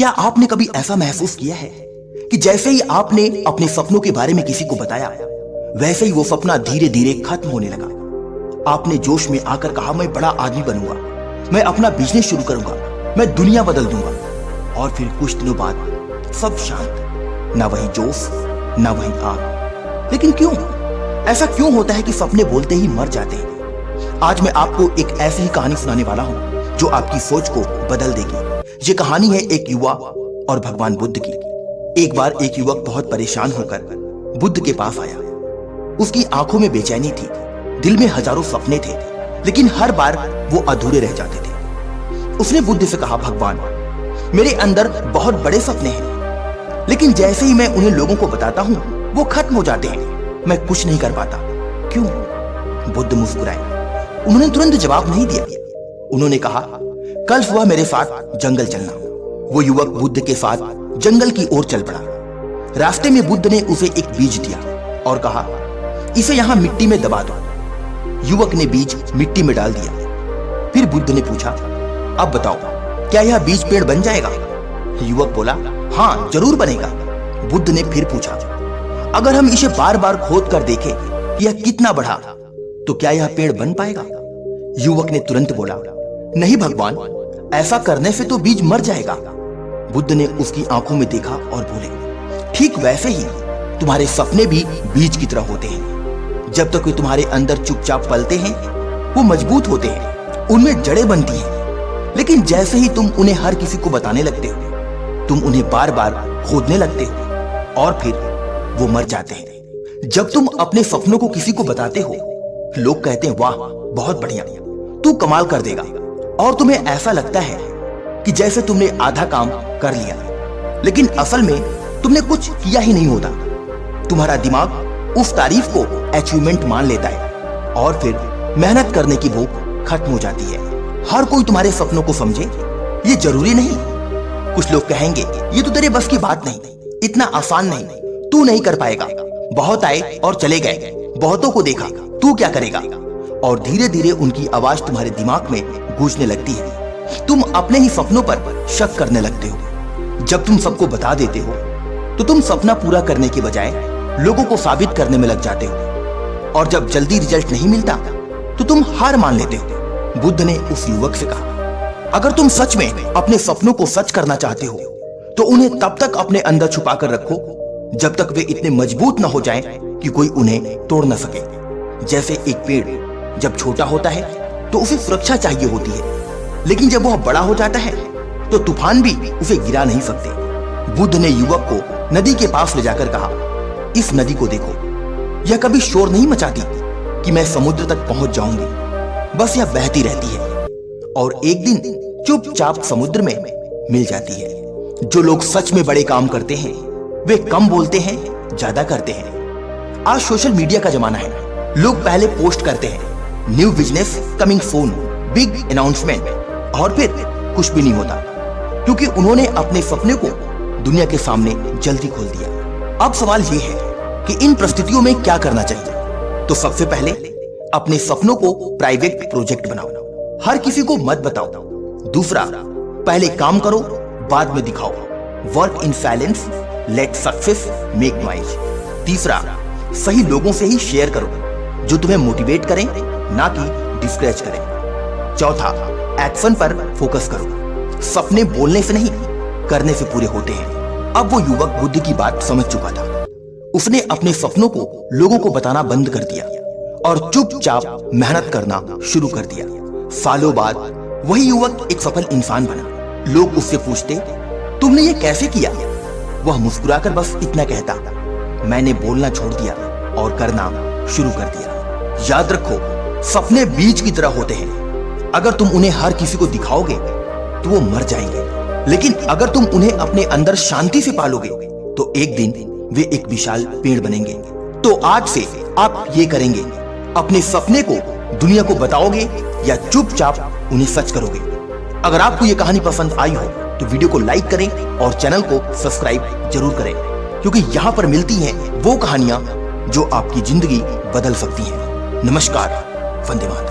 क्या आपने कभी ऐसा महसूस किया है कि जैसे ही आपने अपने सपनों के बारे में किसी को बताया, वैसे ही वो सपना धीरे धीरे खत्म होने लगा। आपने जोश में आकर कहा, मैं बड़ा आदमी बनूंगा, मैं अपना बिजनेस शुरू करूंगा, मैं दुनिया बदल दूंगा। और फिर कुछ दिनों बाद सब शांत, ना वही जोश, ना वही आग। लेकिन क्यों? ऐसा क्यों होता है कि सपने बोलते ही मर जाते हैं? आज मैं आपको एक ऐसी ही कहानी सुनाने वाला हूं जो आपकी सोच को बदल देगी। ये कहानी है एक युवा और भगवान बुद्ध की। एक बार एक युवक बहुत परेशान होकर बुद्ध के पास आया। उसकी आंखों में बेचैनी थी, दिल में हजारों सपने थे, लेकिन हर बार वो अधूरे रह जाते थे। उसने बुद्ध से कहा, भगवान, मेरे अंदर बहुत बड़े सपने हैं, लेकिन जैसे ही मैं उन्हें लोगों को बताता हूं वो खत्म हो जाते हैं, मैं कुछ नहीं कर पाता, क्यों? बुद्ध मुस्कुराए। उन्होंने तुरंत जवाब नहीं दिया। उन्होंने कहा, कल सुबह मेरे साथ जंगल चलना। वो युवक बुद्ध के साथ जंगल की ओर चल पड़ा। रास्ते में बुद्ध ने उसे एक बीज दिया और कहा, इसे यहां मिट्टी में दबा दो। युवक ने बीज मिट्टी में डाल दिया। फिर बुद्ध ने पूछा, अब बताओ, क्या यह बीज पेड़ बन जाएगा? युवक बोला, हाँ जरूर बनेगा। बुद्ध ने फिर पूछा, अगर हम इसे बार बार खोद कर देखें कि यह कितना बढ़ा, तो क्या यह पेड़ बन पाएगा? युवक ने तुरंत बोला, नहीं भगवान, ऐसा करने से तो बीज मर जाएगा। बुद्ध ने उसकी आंखों में देखा और बोले, ठीक वैसे ही तुम्हारे सपने भी बीज की तरह होते हैं। जब तक वे तुम्हारे अंदर चुपचाप पलते हैं, वो मजबूत होते हैं, उनमें जड़ें बनती हैं। लेकिन जैसे ही तुम उन्हें हर किसी को बताने लगते हो, तुम उन्हें बार बार खोदने लगते हो और फिर वो मर जाते हैं। जब तुम अपने सपनों को किसी को बताते हो, लोग कहते हैं, वाह बहुत बढ़िया, तू कमाल कर देगा। और तुम्हें ऐसा लगता है कि जैसे तुमने आधा काम कर लिया, लेकिन असल में तुमने कुछ किया ही नहीं होता। तुम्हारा दिमाग उस तारीफ को अचीवमेंट मान लेता है और फिर मेहनत करने की भूख खत्म हो जाती है। हर कोई तुम्हारे सपनों को समझे, ये जरूरी नहीं। कुछ लोग कहेंगे, ये तो तेरे बस की बात नहीं, इतना आसान नहीं, तू नहीं कर पाएगा। बहुत आए और चले गए, बहुतों को देखा, तू क्या करेगा? और धीरे धीरे उनकी आवाज तुम्हारे दिमाग में गूंजने लगती है। तुम अपने ही सपनों पर शक करने लगते हो। जब तुम सबको बता देते हो, तो तुम सपना पूरा करने के बजाय लोगों को साबित करने में लग जाते हो। और जब जल्दी रिजल्ट नहीं मिलता, तो तुम हार मान लेते हो। बुद्ध ने उस युवक से कहा, अगर तुम सच में अपने सपनों को सच करना चाहते हो, तो उन्हें तब तक अपने अंदर छुपा कर रखो जब तक वे इतने मजबूत न हो जाएं कि कोई उन्हें तोड़ न सके। जैसे एक पेड़ जब छोटा होता है तो उसे सुरक्षा चाहिए होती है, लेकिन जब वह बड़ा हो जाता है तो तूफान भी उसे गिरा नहीं सकते। बुद्ध ने युवक को नदी के पास ले जाकर कहा, इस नदी को देखो, यह कभी शोर नहीं मचाती कि मैं समुद्र तक पहुंच जाऊंगी, बस यह बहती रहती है और एक दिन चुपचाप समुद्र में मिल जाती है। जो लोग सच में बड़े काम करते हैं, वे कम बोलते हैं, ज्यादा करते हैं। आज सोशल मीडिया का जमाना है। लोग पहले पोस्ट करते हैं, new business coming soon, big announcement, और फिर कुछ भी नहीं होता, क्योंकि उन्होंने अपने सपने को दुनिया के सामने जल्दी खोल दिया। अब सवाल यह है कि इन परिस्थितियों में क्या करना चाहिए? तो सबसे पहले अपने सपनों को प्राइवेट प्रोजेक्ट बनाओ, हर किसी को मत बताओ। दूसरा, पहले काम करो, बाद में दिखाओ। Work in silence, let success make noise. तीसरा, सही लोगों से ही शेयर करो जो तुम्हें मोटिवेट करें, ना कि डिस्करेज करें। चौथा, एक्शन पर फोकस करो। सपने बोलने से नहीं, करने से पूरे होते हैं। अब वो युवक बुद्ध की बात समझ चुका था। उसने अपने सपनों को लोगों को बताना बंद कर दिया और चुपचाप मेहनत करना शुरू कर दिया। सालों बाद वही युवक एक सफल इंसान बना। लोग उससे पूछते, तुमने ये कैसे किया? वह मुस्कुराकर बस इतना कहता, मैंने बोलना छोड़ दिया और करना शुरू कर दिया। याद रखो, सपने बीज की तरह होते हैं। अगर तुम उन्हें हर किसी को दिखाओगे तो वो मर जाएंगे, लेकिन अगर तुम उन्हें अपने अंदर शांति से पालोगे तो एक दिन वे एक विशाल पेड़ बनेंगे। तो आज से आप ये करेंगे, अपने सपने को दुनिया को बताओगे या चुपचाप उन्हें सच करोगे? अगर आपको ये कहानी पसंद आई हो तो वीडियो को लाइक करें और चैनल को सब्सक्राइब जरूर करें, क्योंकि यहाँ पर मिलती हैं वो कहानियां जो आपकी जिंदगी बदल सकती हैं। नमस्कार, वंदे मातरम।